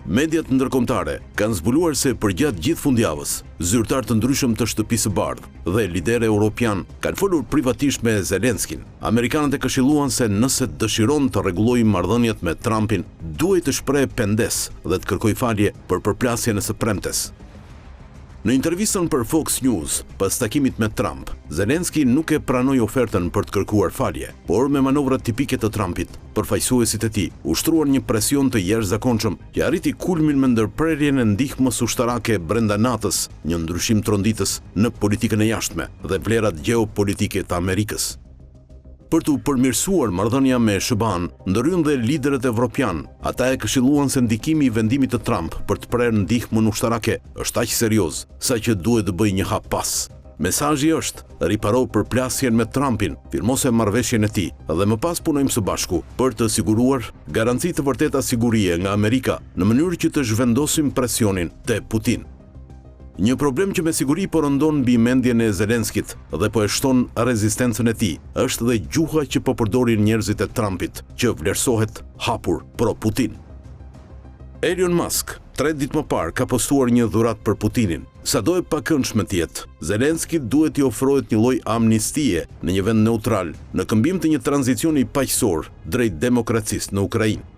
Mediat ndërkombëtare kanë zbuluar se përgjatë gjithë fundjavës, zyrtar të ndryshëm të Shtëpisë së Bardhë dhe liderë europian kanë folur privatisht me Zelenskin. Amerikanët e këshilluan se nëse dëshiron të rregullojë marrëdhëniet me Trumpin, duhet të shprehë pendes dhe të kërkojë falje për përplasjen e së premtes. Në intervistën për Fox News, pas takimit me Trump, Zelenski nuk e pranoi ofertën për të kërkuar falje, por me manovrat tipike të Trumpit, përfaqësuesit e tij ushtruan një presion të jashtëzakonshëm që arriti kulmin me ndërprerjen e ndihmës ushtarake brenda NATO-s, një ndryshim tronditës në politikën e jashtme dhe vlerat gjeopolitike të Amerikës. Për të përmirësuar marrëdhënia me SBA-n, ndërhyn dhe liderët evropian. Ata e këshilluan se ndikimi i vendimit të Trump për të prerë ndihmën ushtarake është aq serioz, saqë duhet të bëjë një hap pas. Mesazhi është: riparo përplasjen me Trumpin, firmose marrëveshjen e tij dhe më pas punojmë së bashku për të siguruar garanci të vërteta sigurie nga Amerika në mënyrë që të zhvendosim presionin te Putin. Një problem që me siguri po rëndon mbi mendjen e Zelenskit dhe po e shton rezistencën e tij është dhe gjuha që po përdorin njerëzit e Trumpit, që vlerësohet hapur pro Putin. Elon Musk 3 ditë më parë ka postuar një dhuratë për Putinin. Sado e pakëndshme të jetë, Zelenskit duhet i ofrohet një lloj amnistie në një vend neutral, në këmbim të një tranzicioni paqësor drejt demokracisë në Ukrainë.